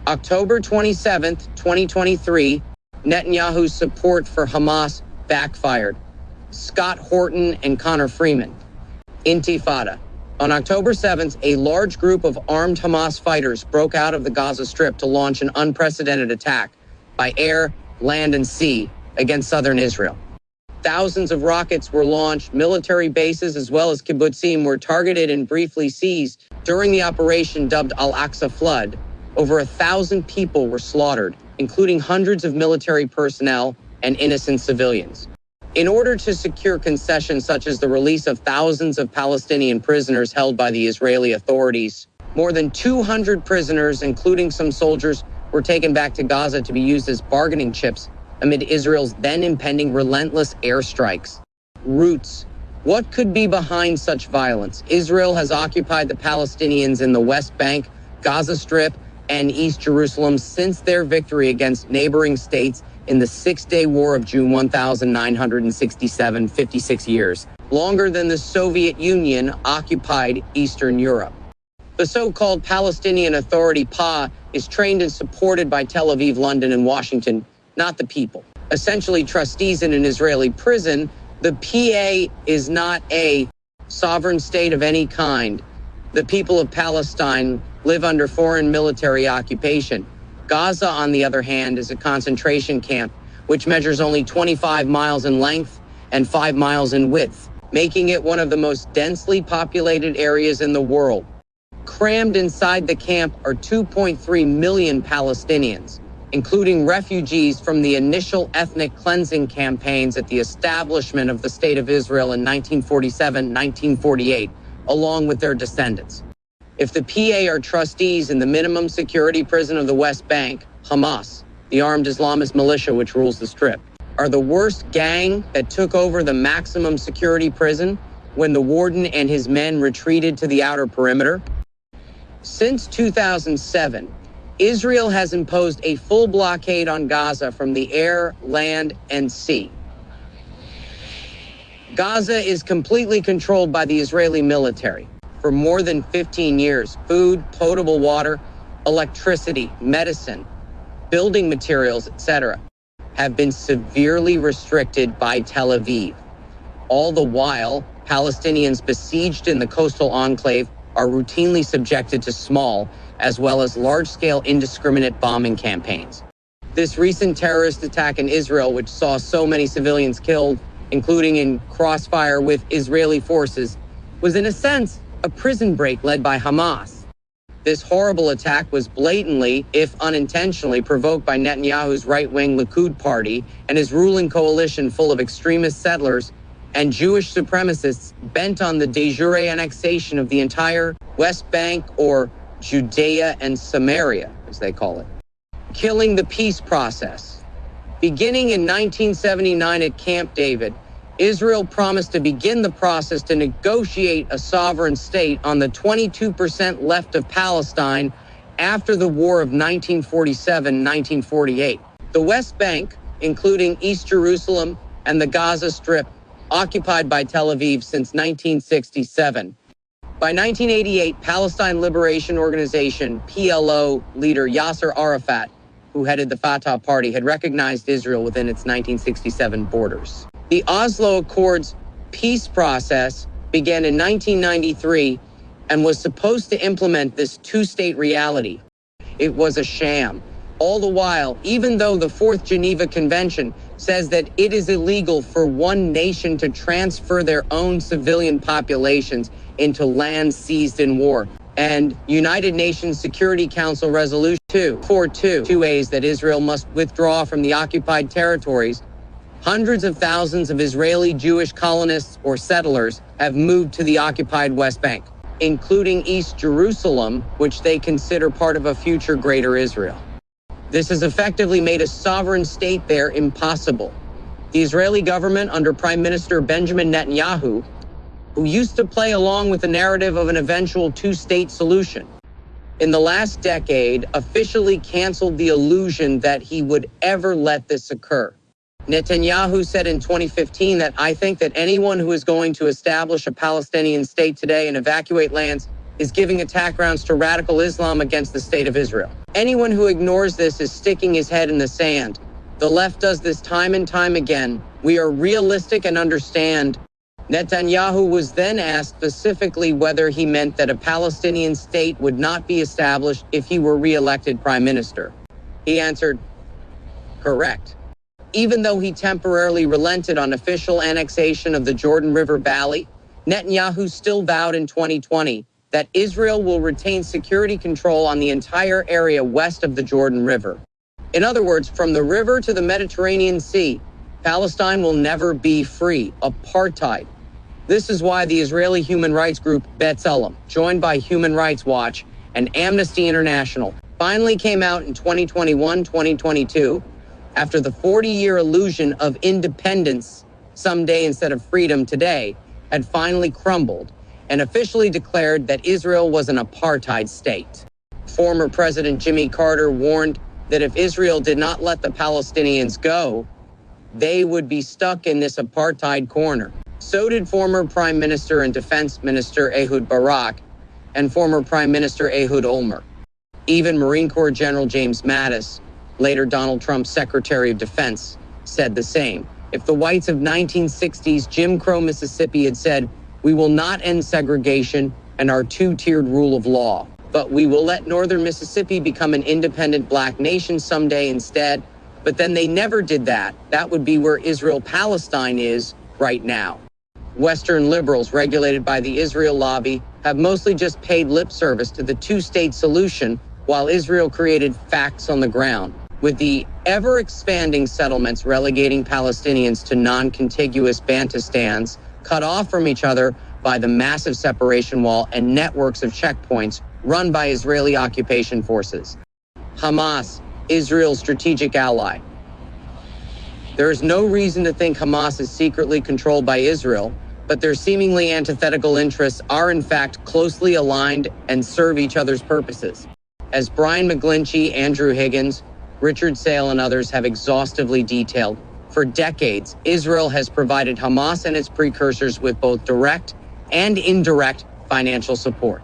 October 27th, 2023, Netanyahu's support for Hamas backfired. Scott Horton and Connor Freeman. Intifada. On October 7th, a large group of armed Hamas fighters broke out of the Gaza Strip to launch an unprecedented attack by air, land, and sea against southern Israel. Thousands of rockets were launched, military bases as well as kibbutzim were targeted and briefly seized. During the operation dubbed Al-Aqsa Flood, over 1,000 people were slaughtered, including hundreds of military personnel and innocent civilians. In order to secure concessions such as the release of thousands of Palestinian prisoners held by the Israeli authorities, more than 200 prisoners, including some soldiers, were taken back to Gaza to be used as bargaining chips amid Israel's then impending relentless airstrikes. Roots. What could be behind such violence? Israel has occupied the Palestinians in the West Bank, Gaza Strip, and East Jerusalem since their victory against neighboring states in the Six-Day War of June 1967, 56 years, longer than the Soviet Union occupied Eastern Europe. The so-called Palestinian Authority, PA, is trained and supported by Tel Aviv, London, and Washington, not the people. Essentially trustees in an Israeli prison, the PA is not a sovereign state of any kind. The people of Palestine live under foreign military occupation. Gaza, on the other hand, is a concentration camp, which measures only 25 miles in length and 5 miles in width, making it one of the most densely populated areas in the world. Crammed inside the camp are 2.3 million Palestinians, including refugees from the initial ethnic cleansing campaigns at the establishment of the State of Israel in 1947-1948, along with their descendants. If the PA are trustees in the minimum security prison of the West Bank, Hamas, the armed Islamist militia which rules the Strip, are the worst gang that took over the maximum security prison when the warden and his men retreated to the outer perimeter. Since 2007, Israel has imposed a full blockade on Gaza from the air, land, and sea. Gaza is completely controlled by the Israeli military. For more than 15 years, food, potable water, electricity, medicine, building materials, etc., have been severely restricted by Tel Aviv. All the while, Palestinians besieged in the coastal enclave are routinely subjected to small as well as large-scale indiscriminate bombing campaigns. This recent terrorist attack in Israel, which saw so many civilians killed, including in crossfire with Israeli forces, was in a sense a prison break led by Hamas. This horrible attack was blatantly, if unintentionally, provoked by Netanyahu's right-wing Likud party and his ruling coalition full of extremist settlers and Jewish supremacists bent on the de jure annexation of the entire West Bank, or Judea and Samaria, as they call it, killing the peace process. Beginning in 1979 at Camp David, Israel promised to begin the process to negotiate a sovereign state on the 22% left of Palestine after the War of 1947-1948. The West Bank, including East Jerusalem and the Gaza Strip, occupied by Tel Aviv since 1967. By 1988, Palestine Liberation Organization, PLO, leader Yasser Arafat, who headed the Fatah party, had recognized Israel within its 1967 borders. The Oslo Accords peace process began in 1993 and was supposed to implement this two-state reality. It was a sham. All the while, even though the Fourth Geneva Convention says that it is illegal for one nation to transfer their own civilian populations into land seized in war, and United Nations Security Council Resolution 242, 2A's that Israel must withdraw from the occupied territories, hundreds of thousands of Israeli Jewish colonists or settlers have moved to the occupied West Bank, including East Jerusalem, which they consider part of a future Greater Israel. This has effectively made a sovereign state there impossible. The Israeli government under Prime Minister Benjamin Netanyahu, who used to play along with the narrative of an eventual two-state solution, in the last decade officially canceled the illusion that he would ever let this occur. Netanyahu said in 2015 that I think that anyone who is going to establish a Palestinian state today and evacuate lands is giving attack rounds to radical Islam against the state of Israel. Anyone who ignores this is sticking his head in the sand. The left does this time and time again. We are realistic and understand. Netanyahu was then asked specifically whether he meant that a Palestinian state would not be established if he were re-elected prime minister. He answered, correct. Even though he temporarily relented on official annexation of the Jordan River Valley, Netanyahu still vowed in 2020 that Israel will retain security control on the entire area west of the Jordan River. In other words, from the river to the Mediterranean Sea, Palestine will never be free. Apartheid. This is why the Israeli human rights group B'Tselem, joined by Human Rights Watch and Amnesty International, finally came out in 2021-2022 after the 40-year illusion of independence someday instead of freedom today had finally crumbled and officially declared that Israel was an apartheid state. Former President Jimmy Carter warned that if Israel did not let the Palestinians go, they would be stuck in this apartheid corner. So did former Prime Minister and Defense Minister Ehud Barak and former Prime Minister Ehud Olmert. Even Marine Corps General James Mattis, later Donald Trump's Secretary of Defense, said the same. If the whites of 1960s Jim Crow Mississippi had said, we will not end segregation and our two-tiered rule of law, but we will let northern Mississippi become an independent black nation someday instead, but then they never did that. That would be where Israel-Palestine is right now. Western liberals, regulated by the Israel lobby, have mostly just paid lip service to the two-state solution while Israel created facts on the ground. With the ever-expanding settlements relegating Palestinians to non-contiguous Bantustans, cut off from each other by the massive separation wall and networks of checkpoints run by Israeli occupation forces. Hamas, Israel's strategic ally. There is no reason to think Hamas is secretly controlled by Israel, but their seemingly antithetical interests are in fact closely aligned and serve each other's purposes. As Brian McGlinchey, Andrew Higgins, Richard Sale, and others have exhaustively detailed, for decades, Israel has provided Hamas and its precursors with both direct and indirect financial support.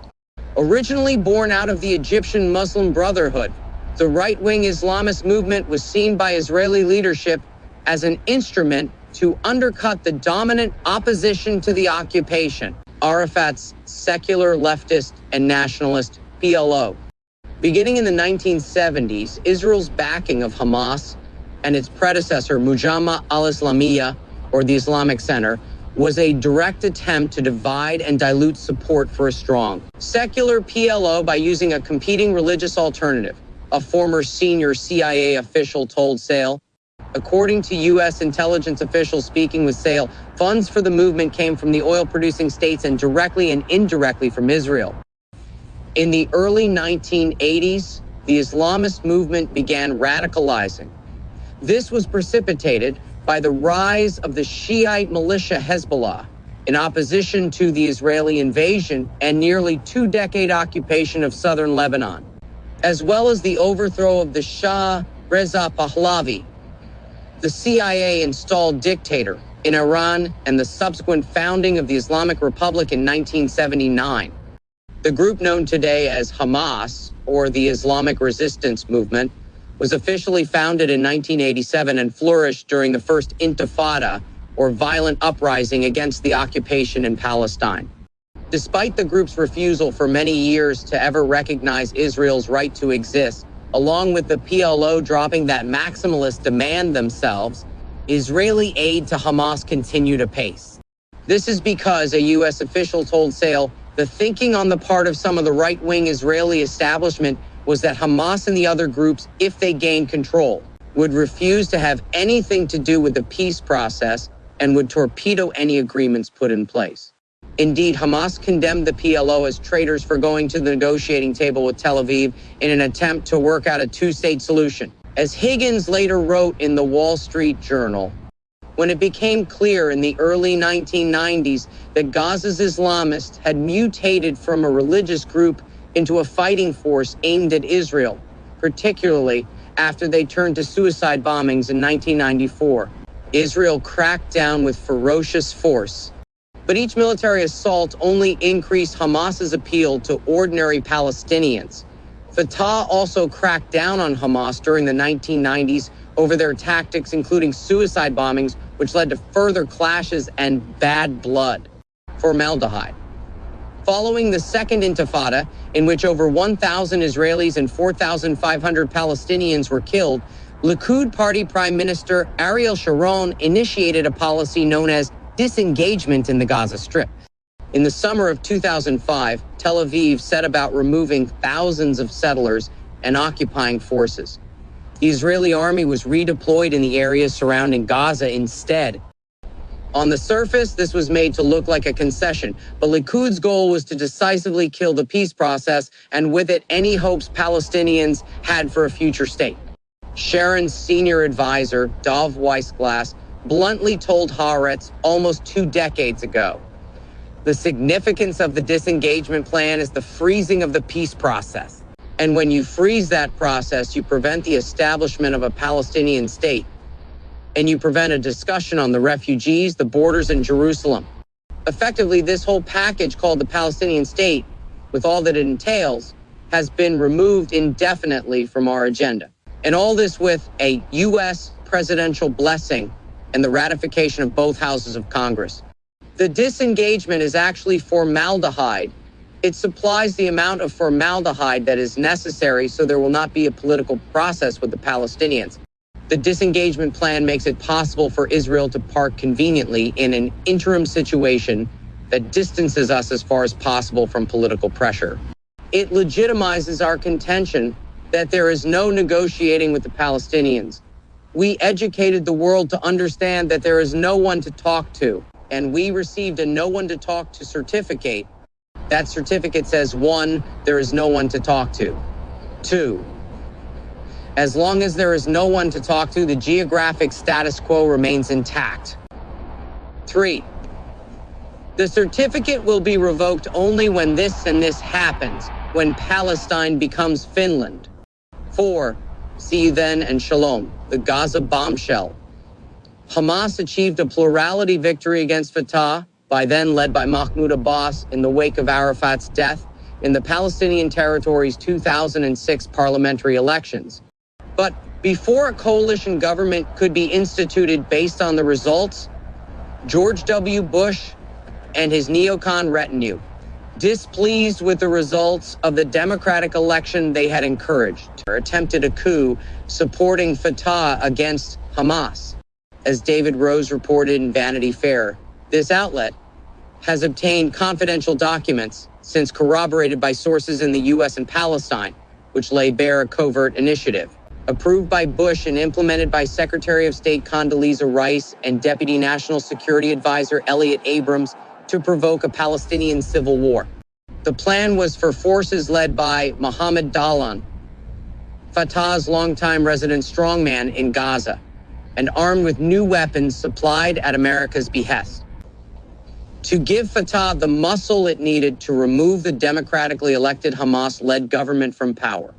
Originally born out of the Egyptian Muslim Brotherhood, the right-wing Islamist movement was seen by Israeli leadership as an instrument to undercut the dominant opposition to the occupation, Arafat's secular leftist and nationalist PLO. Beginning in the 1970s, Israel's backing of Hamas and its predecessor, Mujama al-Islamiyya, or the Islamic Center, was a direct attempt to divide and dilute support for a strong, secular PLO by using a competing religious alternative, a former senior CIA official told Sale. According to U.S. intelligence officials speaking with Sale, funds for the movement came from the oil-producing states and directly and indirectly from Israel. In the early 1980s, the Islamist movement began radicalizing. This was precipitated by the rise of the Shiite militia Hezbollah in opposition to the Israeli invasion and nearly two-decade occupation of southern Lebanon, as well as the overthrow of the Shah Reza Pahlavi, the CIA-installed dictator in Iran, and the subsequent founding of the Islamic Republic in 1979. The group known today as Hamas, or the Islamic Resistance Movement, was officially founded in 1987 and flourished during the first Intifada, or violent uprising against the occupation in Palestine. Despite the group's refusal for many years to ever recognize Israel's right to exist, along with the PLO dropping that maximalist demand themselves, Israeli aid to Hamas continued apace. This is because a U.S. official told Sale the thinking on the part of some of the right-wing Israeli establishment was that Hamas and the other groups, if they gained control, would refuse to have anything to do with the peace process and would torpedo any agreements put in place. Indeed, Hamas condemned the PLO as traitors for going to the negotiating table with Tel Aviv in an attempt to work out a two-state solution. As Higgins later wrote in the Wall Street Journal, when it became clear in the early 1990s that Gaza's Islamists had mutated from a religious group into a fighting force aimed at Israel, particularly after they turned to suicide bombings in 1994, Israel cracked down with ferocious force. But each military assault only increased Hamas's appeal to ordinary Palestinians. Fatah also cracked down on Hamas during the 1990s over their tactics, including suicide bombings, which led to further clashes and bad blood. Formaldehyde. Following the Second Intifada, in which over 1,000 Israelis and 4,500 Palestinians were killed, Likud Party Prime Minister Ariel Sharon initiated a policy known as disengagement in the Gaza Strip. In the summer of 2005, Tel Aviv set about removing thousands of settlers and occupying forces. The Israeli army was redeployed in the areas surrounding Gaza instead. On the surface, this was made to look like a concession, but Likud's goal was to decisively kill the peace process and with it any hopes Palestinians had for a future state. Sharon's senior advisor, Dov Weissglass, bluntly told Haaretz almost 2 decades ago, "The significance of the disengagement plan is the freezing of the peace process. And when you freeze that process, you prevent the establishment of a Palestinian state. And you prevent a discussion on the refugees, the borders, and Jerusalem. Effectively, this whole package called the Palestinian state, with all that it entails, has been removed indefinitely from our agenda. And all this with a U.S. presidential blessing and the ratification of both houses of Congress. The disengagement is actually formaldehyde. It supplies the amount of formaldehyde that is necessary so there will not be a political process with the Palestinians. The disengagement plan makes it possible for Israel to park conveniently in an interim situation that distances us as far as possible from political pressure. It legitimizes our contention that there is no negotiating with the Palestinians. We educated the world to understand that there is no one to talk to, and we received a no one to talk to certificate. That certificate says, 1, there is no one to talk to. 2, as long as there is no one to talk to, the geographic status quo remains intact. 3, the certificate will be revoked only when this and this happens, when Palestine becomes Finland. 4, see you then and shalom, the Gaza bombshell. Hamas achieved a plurality victory against Fatah, by then led by Mahmoud Abbas, in the wake of Arafat's death in the Palestinian Territory's 2006 parliamentary elections. But before a coalition government could be instituted based on the results, George W. Bush and his neocon retinue, displeased with the results of the democratic election they had encouraged, attempted a coup supporting Fatah against Hamas. As David Rose reported in Vanity Fair, this outlet has obtained confidential documents since corroborated by sources in the U.S. and Palestine, which lay bare a covert initiative. Approved by Bush and implemented by Secretary of State Condoleezza Rice and Deputy National Security Advisor Elliot Abrams to provoke a Palestinian civil war. The plan was for forces led by Mohammed Dahlan, Fatah's longtime resident strongman in Gaza, and armed with new weapons supplied at America's behest, to give Fatah the muscle it needed to remove the democratically elected Hamas-led government from power.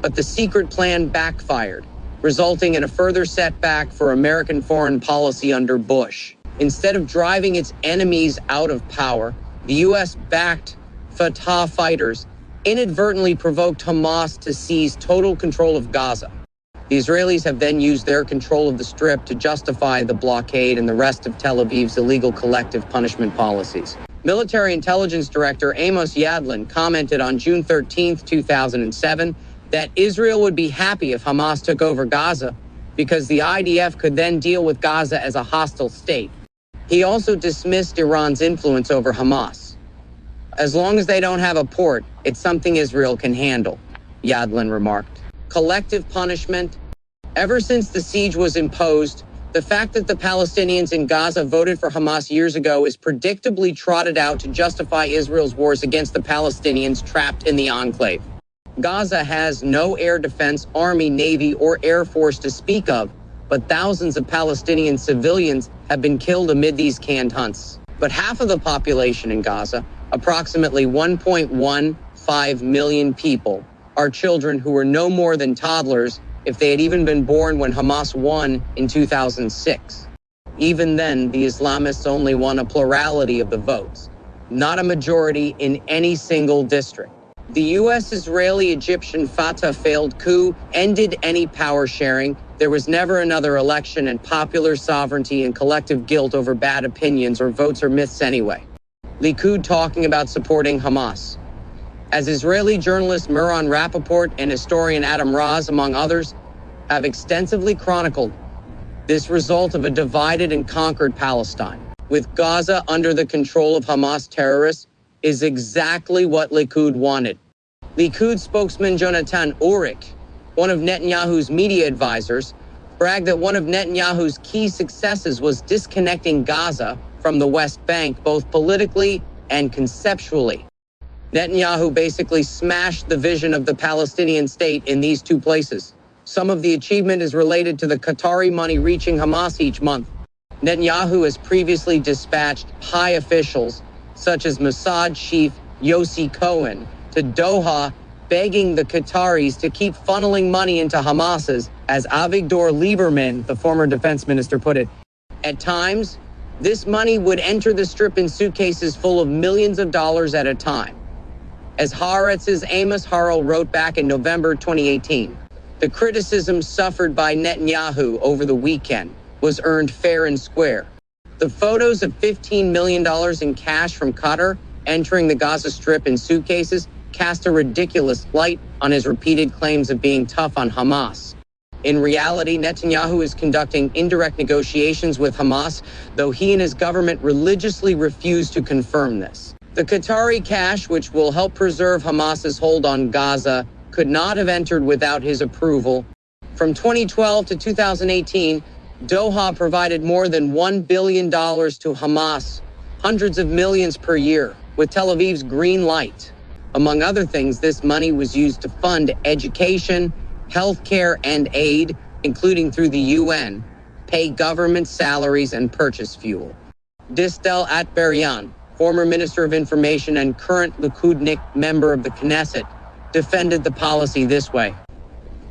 But the secret plan backfired, resulting in a further setback for American foreign policy under Bush. Instead of driving its enemies out of power, the U.S.-backed Fatah fighters inadvertently provoked Hamas to seize total control of Gaza. The Israelis have then used their control of the Strip to justify the blockade and the rest of Tel Aviv's illegal collective punishment policies. Military Intelligence Director Amos Yadlin commented on June 13, 2007, that Israel would be happy if Hamas took over Gaza because the IDF could then deal with Gaza as a hostile state. He also dismissed Iran's influence over Hamas. As long as they don't have a port, it's something Israel can handle, Yadlin remarked. Collective punishment. Ever since the siege was imposed, the fact that the Palestinians in Gaza voted for Hamas years ago is predictably trotted out to justify Israel's wars against the Palestinians trapped in the enclave. Gaza has no air defense, army, navy, or air force to speak of, but thousands of Palestinian civilians have been killed amid these canned hunts. But half of the population in Gaza, approximately 1.15 million people, are children who were no more than toddlers if they had even been born when Hamas won in 2006. Even then, the Islamists only won a plurality of the votes, not a majority in any single district. The U.S.-Israeli-Egyptian Fatah failed coup ended any power sharing. There was never another election, and popular sovereignty and collective guilt over bad opinions or votes are myths anyway. Likud talking about supporting Hamas. As Israeli journalist Meron Rappaport and historian Adam Raz, among others, have extensively chronicled, this result of a divided and conquered Palestine, with Gaza under the control of Hamas terrorists, is exactly what Likud wanted. Likud spokesman Jonathan Urich, one of Netanyahu's media advisors, bragged that one of Netanyahu's key successes was disconnecting Gaza from the West Bank, both politically and conceptually. Netanyahu basically smashed the vision of the Palestinian state in these two places. Some of the achievement is related to the Qatari money reaching Hamas each month. Netanyahu has previously dispatched high officials, such as Mossad chief Yossi Cohen, to Doha, begging the Qataris to keep funneling money into Hamas's, as Avigdor Lieberman, the former defense minister, put it. At times, this money would enter the strip in suitcases full of millions of dollars at a time. As Haaretz's Amos Harel wrote back in November 2018, the criticism suffered by Netanyahu over the weekend was earned fair and square. The photos of $15 million in cash from Qatar entering the Gaza Strip in suitcases cast a ridiculous light on his repeated claims of being tough on Hamas. In reality, Netanyahu is conducting indirect negotiations with Hamas, though he and his government religiously refuse to confirm this. The Qatari cash, which will help preserve Hamas's hold on Gaza, could not have entered without his approval. From 2012 to 2018, Doha provided more than $1 billion to Hamas, hundreds of millions per year, with Tel Aviv's green light. Among other things, this money was used to fund education, healthcare, and aid, including through the UN, pay government salaries and purchase fuel. Distel Atbarian, former Minister of Information and current Likudnik member of the Knesset, defended the policy this way.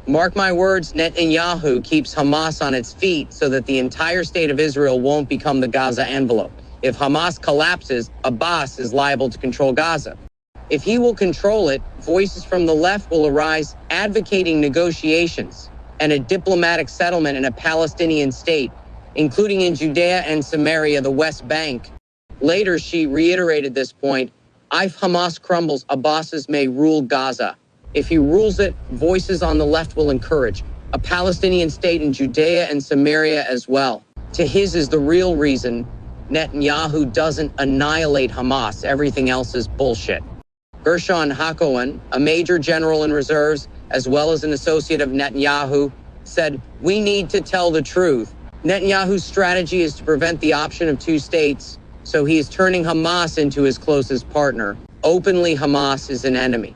Mark my words, Netanyahu keeps Hamas on its feet so that the entire state of Israel won't become the Gaza envelope. If Hamas collapses, Abbas is liable to control Gaza. If he will control it, voices from the left will arise advocating negotiations and a diplomatic settlement in a Palestinian state, including in Judea and Samaria, the West Bank. Later, she reiterated this point. If Hamas crumbles, Abbas may rule Gaza. If he rules it, voices on the left will encourage a Palestinian state in Judea and Samaria as well. To his is the real reason Netanyahu doesn't annihilate Hamas. Everything else is bullshit. Gershon Hakohen, a major general in reserves, as well as an associate of Netanyahu, said, "We need to tell the truth. Netanyahu's strategy is to prevent the option of two states, so he is turning Hamas into his closest partner. Openly, Hamas is an enemy.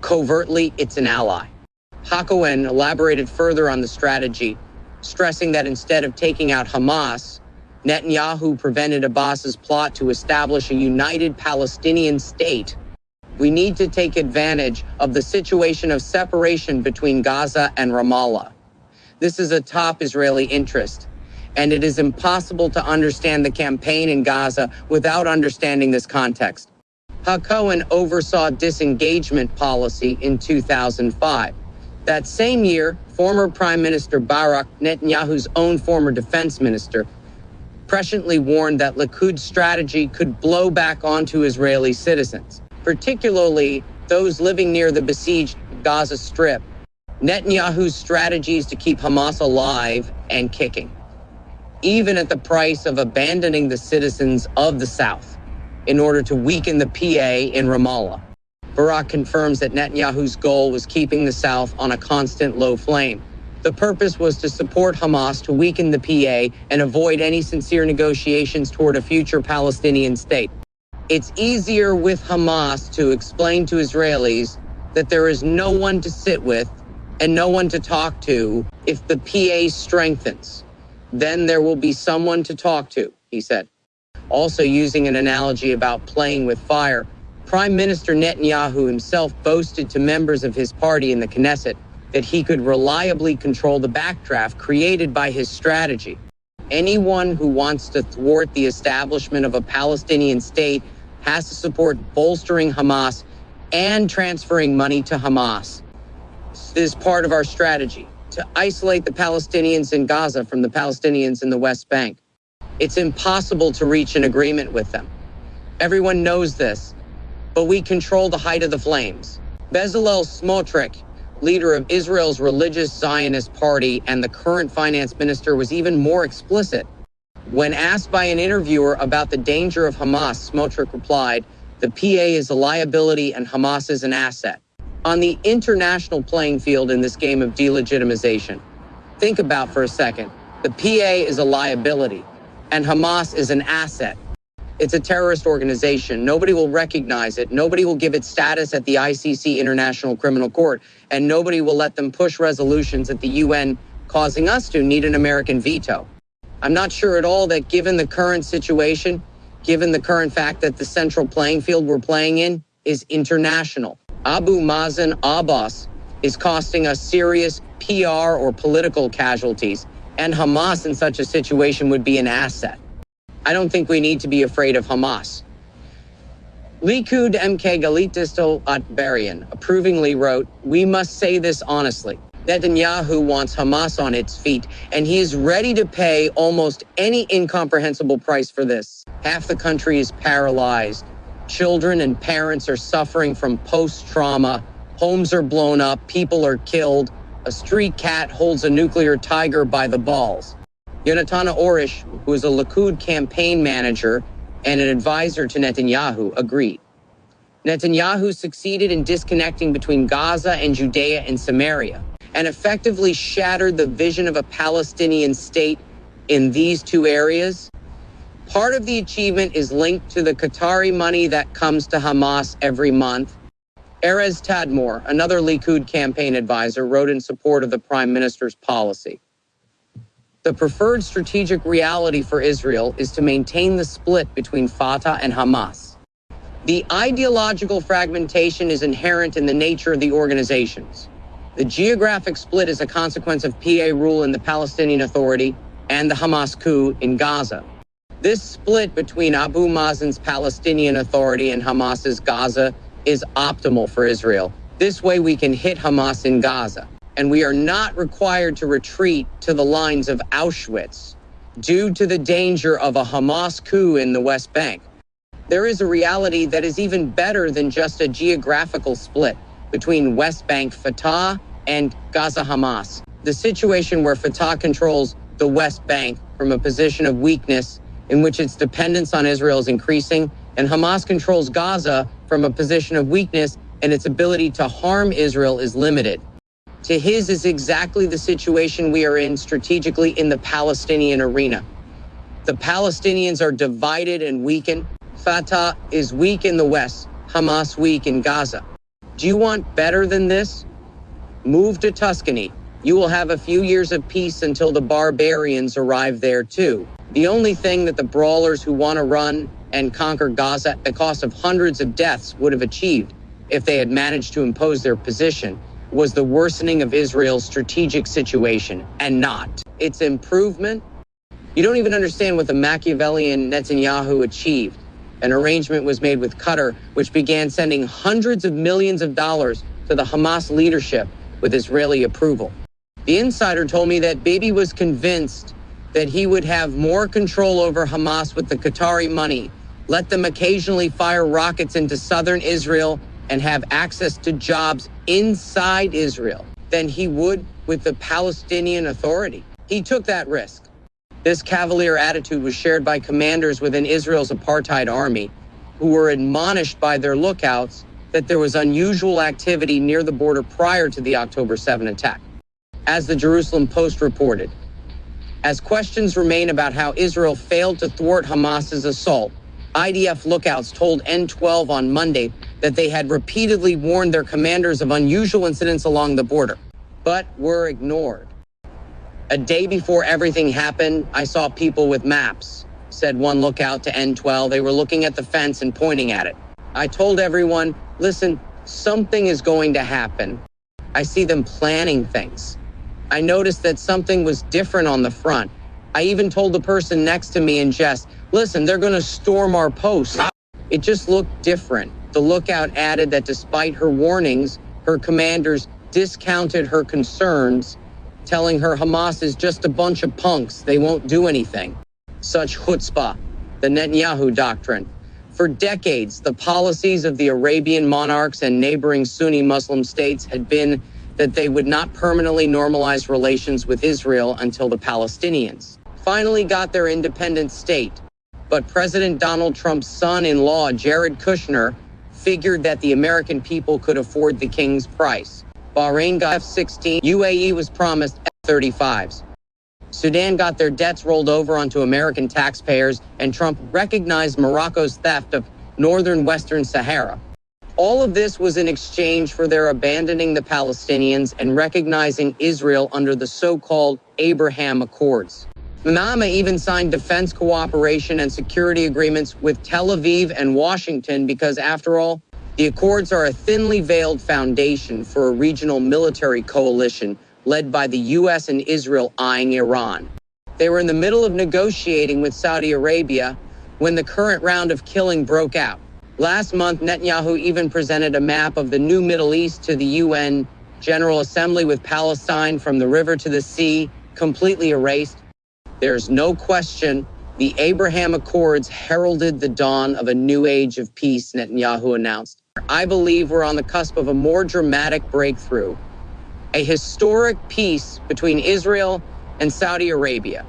Covertly, it's an ally." Hakohen elaborated further on the strategy, stressing that instead of taking out Hamas, Netanyahu prevented Abbas's plot to establish a united Palestinian state. "We need to take advantage of the situation of separation between Gaza and Ramallah. This is a top Israeli interest, and it is impossible to understand the campaign in Gaza without understanding this context." Hakohen oversaw disengagement policy in 2005. That same year, former Prime Minister Barak, Netanyahu's own former defense minister, presciently warned that Likud's strategy could blow back onto Israeli citizens, particularly those living near the besieged Gaza Strip. Netanyahu's strategy is to keep Hamas alive and kicking, even at the price of abandoning the citizens of the South in order to weaken the PA in Ramallah. Barak confirms that Netanyahu's goal was keeping the South on a constant low flame. The purpose was to support Hamas to weaken the PA and avoid any sincere negotiations toward a future Palestinian state. It's easier with Hamas to explain to Israelis that there is no one to sit with and no one to talk to if the PA strengthens. Then there will be someone to talk to, he said. Also using an analogy about playing with fire, Prime Minister Netanyahu himself boasted to members of his party in the Knesset that he could reliably control the backdraft created by his strategy. Anyone who wants to thwart the establishment of a Palestinian state has to support bolstering Hamas and transferring money to Hamas. This is part of our strategy to isolate the Palestinians in Gaza from the Palestinians in the West Bank. It's impossible to reach an agreement with them. Everyone knows this, but we control the height of the flames. Bezalel Smotrich, leader of Israel's religious Zionist party and the current finance minister, was even more explicit. When asked by an interviewer about the danger of Hamas, Smotrich replied, "The PA is a liability and Hamas is an asset." On the international playing field in this game of delegitimization, think about for a second. The PA is a liability and Hamas is an asset. It's a terrorist organization. Nobody will recognize it. Nobody will give it status at the ICC, International Criminal Court, and nobody will let them push resolutions at the UN, causing us to need an American veto. I'm not sure at all that given the current situation, given the current fact that the central playing field we're playing in is international, Abu Mazen Abbas is costing us serious PR or political casualties, and Hamas in such a situation would be an asset. I don't think we need to be afraid of Hamas. Likud MK Galit Distal Atbarian approvingly wrote, "We must say this honestly. Netanyahu wants Hamas on its feet, and he is ready to pay almost any incomprehensible price for this. Half the country is paralyzed. Children and parents are suffering from post-trauma. Homes are blown up. People are killed. A street cat holds a nuclear tiger by the balls." Yonatana Orish, who is a Likud campaign manager and an advisor to Netanyahu, agreed. Netanyahu succeeded in disconnecting between Gaza and Judea and Samaria, and effectively shattered the vision of a Palestinian state in these two areas. Part of the achievement is linked to the Qatari money that comes to Hamas every month. Erez Tadmor, another Likud campaign advisor, wrote in support of the prime minister's policy. The preferred strategic reality for Israel is to maintain the split between Fatah and Hamas. The ideological fragmentation is inherent in the nature of the organizations. The geographic split is a consequence of PA rule in the Palestinian Authority and the Hamas coup in Gaza. This split between Abu Mazen's Palestinian Authority and Hamas's Gaza is optimal for Israel. This way we can hit Hamas in Gaza, and we are not required to retreat to the lines of Auschwitz due to the danger of a Hamas coup in the West Bank. There is a reality that is even better than just a geographical split between West Bank Fatah and Gaza Hamas. The situation where Fatah controls the West Bank from a position of weakness in which its dependence on Israel is increasing, and Hamas controls Gaza from a position of weakness and its ability to harm Israel is limited. To his is exactly the situation we are in strategically in the Palestinian arena. The Palestinians are divided and weakened. Fatah is weak in the West, Hamas weak in Gaza. Do you want better than this? Move to Tuscany. You will have a few years of peace until the barbarians arrive there too. The only thing that the brawlers who want to run and conquer Gaza at the cost of hundreds of deaths would have achieved if they had managed to impose their position was the worsening of Israel's strategic situation, and not its improvement. You don't even understand what the Machiavellian Netanyahu achieved. An arrangement was made with Qatar, which began sending hundreds of millions of dollars to the Hamas leadership with Israeli approval. The insider told me that Bibi was convinced that he would have more control over Hamas with the Qatari money, let them occasionally fire rockets into southern Israel, and have access to jobs inside Israel than he would with the Palestinian Authority. He took that risk. This cavalier attitude was shared by commanders within Israel's apartheid army, who were admonished by their lookouts that there was unusual activity near the border prior to the October 7 attack. As the Jerusalem Post reported, as questions remain about how Israel failed to thwart Hamas's assault, IDF lookouts told N12 on Monday that they had repeatedly warned their commanders of unusual incidents along the border, but were ignored. "A day before everything happened, I saw people with maps," said one lookout to N12. They were looking at the fence and pointing at it. "I told everyone, listen, something is going to happen. I see them planning things. I noticed that something was different on the front. I even told the person next to me in jest, listen, they're going to storm our post. It just looked different. The lookout added that despite her warnings, her commanders discounted her concerns, telling her Hamas is just a bunch of punks, they won't do anything. Such chutzpah, the Netanyahu doctrine. For decades, the policies of the Arabian monarchs and neighboring Sunni Muslim states had been that they would not permanently normalize relations with Israel until the Palestinians finally got their independent state. But President Donald Trump's son-in-law, Jared Kushner, figured that the American people could afford the king's price. Bahrain got F-16, UAE was promised F-35s. Sudan got their debts rolled over onto American taxpayers, and Trump recognized Morocco's theft of northern Western Sahara. All of this was in exchange for their abandoning the Palestinians and recognizing Israel under the so-called Abraham Accords. Manama even signed defense cooperation and security agreements with Tel Aviv and Washington because, after all, the Accords are a thinly veiled foundation for a regional military coalition led by the U.S. and Israel eyeing Iran. They were in the middle of negotiating with Saudi Arabia when the current round of killing broke out. Last month, Netanyahu even presented a map of the new Middle East to the UN General Assembly, with Palestine from the river to the sea completely erased. There's no question the Abraham Accords heralded the dawn of a new age of peace, Netanyahu announced. I believe we're on the cusp of a more dramatic breakthrough, a historic peace between Israel and Saudi Arabia.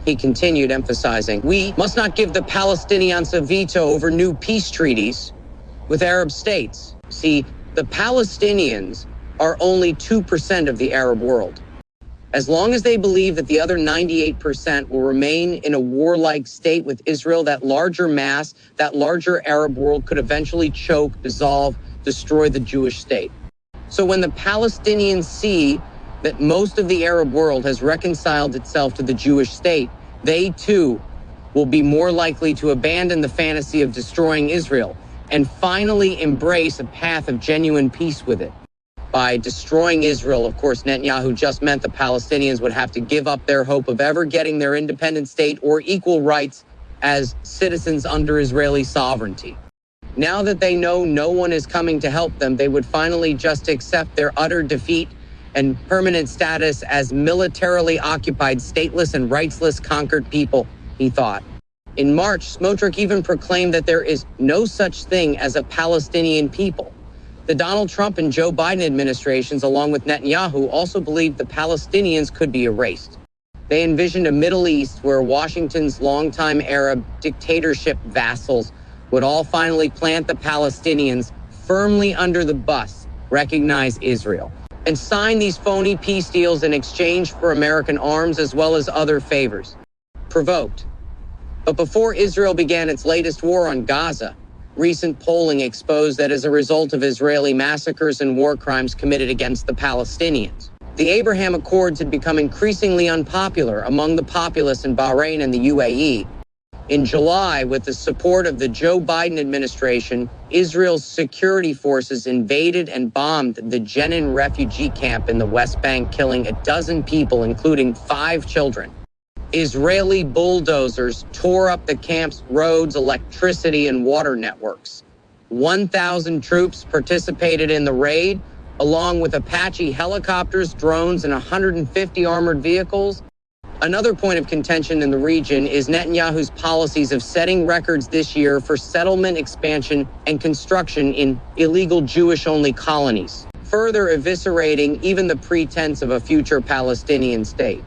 He continued, emphasizing, we must not give the Palestinians a veto over new peace treaties with Arab states. See, the Palestinians are only 2% of the Arab world. As long as they believe that the other 98% will remain in a warlike state with Israel, that larger mass, that larger Arab world could eventually choke, dissolve, destroy the Jewish state. So when the Palestinians see that most of the Arab world has reconciled itself to the Jewish state, they too will be more likely to abandon the fantasy of destroying Israel and finally embrace a path of genuine peace with it. By destroying Israel, of course, Netanyahu just meant the Palestinians would have to give up their hope of ever getting their independent state or equal rights as citizens under Israeli sovereignty. Now that they know no one is coming to help them, they would finally just accept their utter defeat and permanent status as militarily occupied, stateless and rightsless conquered people, he thought. In March, Smotrich even proclaimed that there is no such thing as a Palestinian people. The Donald Trump and Joe Biden administrations, along with Netanyahu, also believed the Palestinians could be erased. They envisioned a Middle East where Washington's longtime Arab dictatorship vassals would all finally plant the Palestinians firmly under the bus, recognize Israel, and sign these phony peace deals in exchange for American arms as well as other favors. Provoked. But before Israel began its latest war on Gaza, recent polling exposed that as a result of Israeli massacres and war crimes committed against the Palestinians, the Abraham Accords had become increasingly unpopular among the populace in Bahrain and the UAE. In July, with the support of the Joe Biden administration, Israel's security forces invaded and bombed the Jenin refugee camp in the West Bank, killing 12 people, including 5 children. Israeli bulldozers tore up the camp's roads, electricity, and water networks. 1,000 troops participated in the raid, along with Apache helicopters, drones, and 150 armored vehicles. Another point of contention in the region is Netanyahu's policies of setting records this year for settlement expansion and construction in illegal Jewish-only colonies, further eviscerating even the pretense of a future Palestinian state.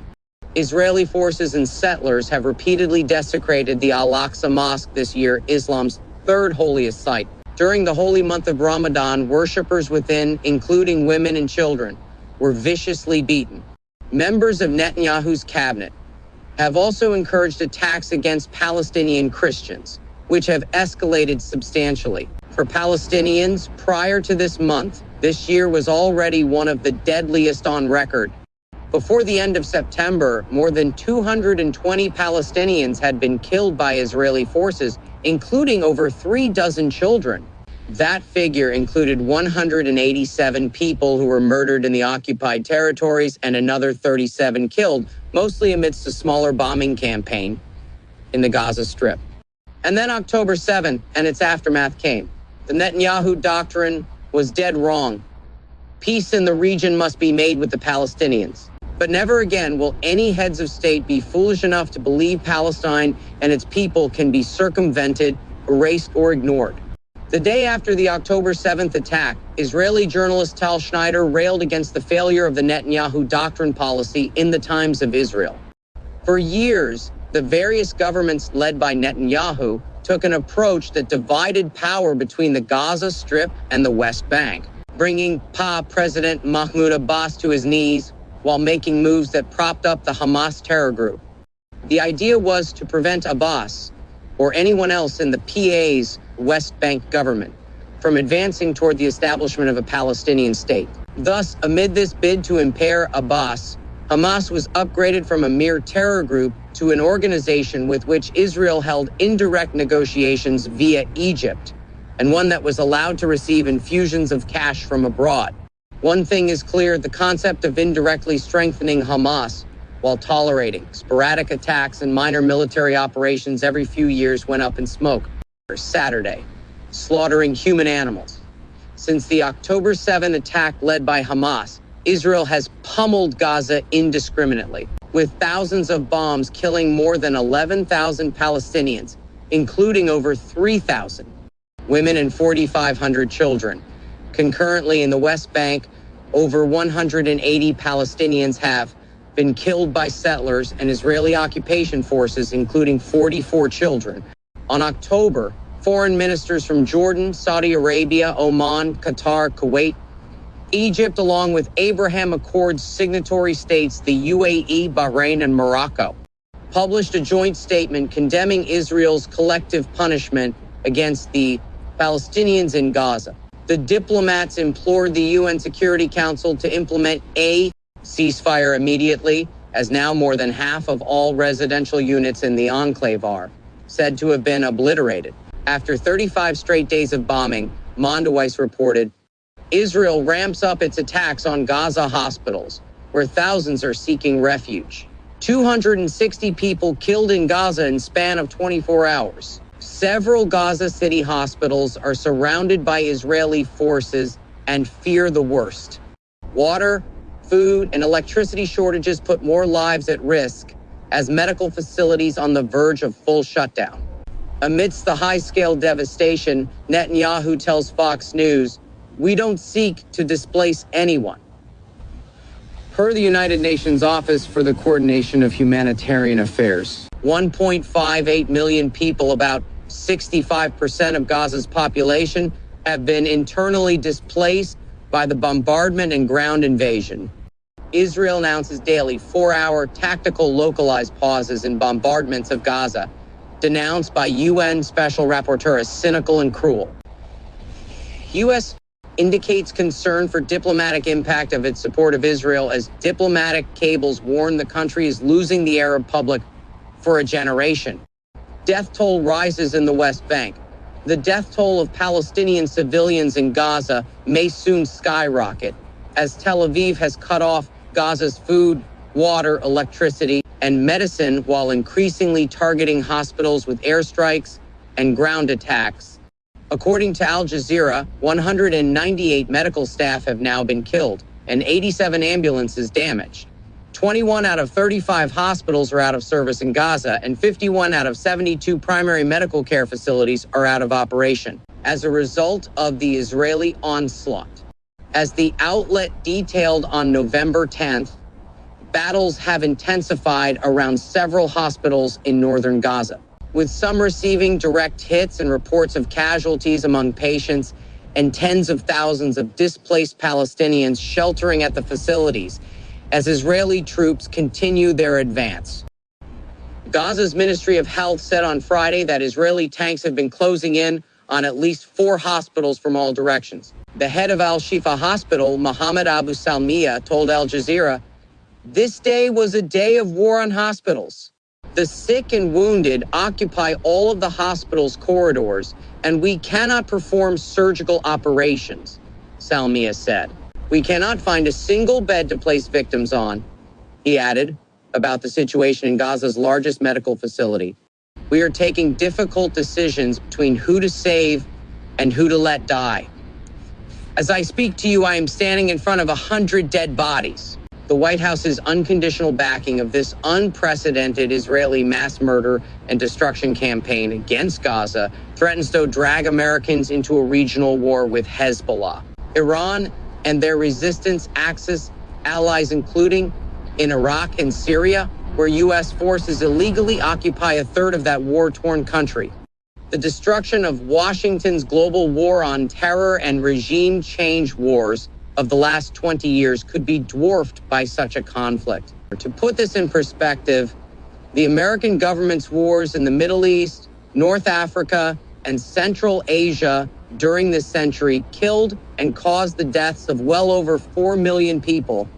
Israeli forces and settlers have repeatedly desecrated the Al-Aqsa Mosque this year, Islam's third holiest site. During the holy month of Ramadan, worshippers within, including women and children, were viciously beaten. Members of Netanyahu's cabinet have also encouraged attacks against Palestinian Christians, which have escalated substantially. For Palestinians, prior to this month, this year was already one of the deadliest on record. Before the end of September, more than 220 Palestinians had been killed by Israeli forces, including over 36 children. That figure included 187 people who were murdered in the occupied territories and another 37 killed, mostly amidst a smaller bombing campaign in the Gaza Strip. And then October 7th and its aftermath came. The Netanyahu doctrine was dead wrong. Peace in the region must be made with the Palestinians. But never again will any heads of state be foolish enough to believe Palestine and its people can be circumvented, erased, or ignored. The day after the October 7th attack, Israeli journalist Tal Schneider railed against the failure of the Netanyahu doctrine policy in the Times of Israel. For years, the various governments led by Netanyahu took an approach that divided power between the Gaza Strip and the West Bank, bringing President Mahmoud Abbas to his knees while making moves that propped up the Hamas terror group. The idea was to prevent Abbas, or anyone else in the PA's West Bank government, from advancing toward the establishment of a Palestinian state. Thus, amid this bid to impair Abbas, Hamas was upgraded from a mere terror group to an organization with which Israel held indirect negotiations via Egypt, and one that was allowed to receive infusions of cash from abroad. One thing is clear, the concept of indirectly strengthening Hamas while tolerating sporadic attacks and minor military operations every few years went up in smoke. Saturday, slaughtering human animals. Since the October 7 attack led by Hamas, Israel has pummeled Gaza indiscriminately, with thousands of bombs killing more than 11,000 Palestinians, including over 3,000 women and 4,500 children. Concurrently, in the West Bank, over 180 Palestinians have been killed by settlers and Israeli occupation forces, including 44 children. On October, foreign ministers from Jordan, Saudi Arabia, Oman, Qatar, Kuwait, Egypt, along with Abraham Accords signatory states, the UAE, Bahrain, and Morocco, published a joint statement condemning Israel's collective punishment against the Palestinians in Gaza. The diplomats implored the UN Security Council to implement a ceasefire immediately, as now more than half of all residential units in the enclave are said to have been obliterated. After 35 straight days of bombing, Mondoweiss reported, Israel ramps up its attacks on Gaza hospitals, where thousands are seeking refuge. 260 people killed in Gaza in span of 24 hours. Several Gaza City hospitals are surrounded by Israeli forces and fear the worst. Water, food, and electricity shortages put more lives at risk as medical facilities on the verge of full shutdown. Amidst the high-scale devastation, Netanyahu tells Fox News, "We don't seek to displace anyone." Per the United Nations Office for the Coordination of Humanitarian Affairs, 1.58 million people, about 65% of Gaza's population, have been internally displaced by the bombardment and ground invasion. Israel announces daily 4-hour tactical localized pauses in bombardments of Gaza, denounced by UN Special Rapporteur as cynical and cruel. U.S. indicates concern for diplomatic impact of its support of Israel as diplomatic cables warn the country is losing the Arab public for a generation. Death toll rises in the West Bank. The death toll of Palestinian civilians in Gaza may soon skyrocket, as Tel Aviv has cut off Gaza's food, water, electricity, and medicine while increasingly targeting hospitals with airstrikes and ground attacks. According to Al Jazeera, 198 medical staff have now been killed and 87 ambulances damaged. 21 out of 35 hospitals are out of service in Gaza, and 51 out of 72 primary medical care facilities are out of operation as a result of the Israeli onslaught. As the outlet detailed on November 10th, battles have intensified around several hospitals in northern Gaza, with some receiving direct hits and reports of casualties among patients and tens of thousands of displaced Palestinians sheltering at the facilities as Israeli troops continue their advance. Gaza's Ministry of Health said on Friday that Israeli tanks have been closing in on at least 4 hospitals from all directions. The head of Al-Shifa Hospital, Mohammed Abu Salmiya, told Al Jazeera, "This day was a day of war on hospitals. The sick and wounded occupy all of the hospital's corridors, and we cannot perform surgical operations," Salmiya said. "We cannot find a single bed to place victims on," he added about the situation in Gaza's largest medical facility. "We are taking difficult decisions between who to save and who to let die. As I speak to you, I am standing in front of 100 dead bodies. The White House's unconditional backing of this unprecedented Israeli mass murder and destruction campaign against Gaza threatens to drag Americans into a regional war with Hezbollah. Iran and their resistance axis allies, including in Iraq and Syria, where U.S. forces illegally occupy a third of that war-torn country. The destruction of Washington's global war on terror and regime change wars of the last 20 years could be dwarfed by such a conflict. To put this in perspective, the American government's wars in the Middle East, North Africa, and Central Asia during this century killed and caused the deaths of well over 4 million people.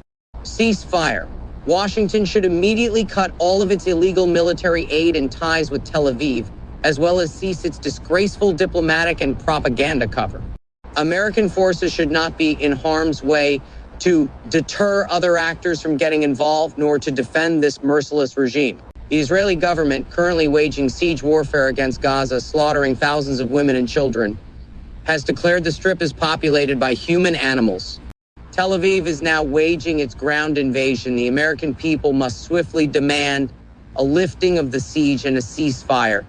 Ceasefire. Washington should immediately cut all of its illegal military aid and ties with Tel Aviv, as well as cease its disgraceful diplomatic and propaganda cover. American forces should not be in harm's way to deter other actors from getting involved, nor to defend this merciless regime. The Israeli government, currently waging siege warfare against Gaza, slaughtering thousands of women and children, has declared the Strip is populated by human animals. Tel Aviv is now waging its ground invasion. The American people must swiftly demand a lifting of the siege and a ceasefire.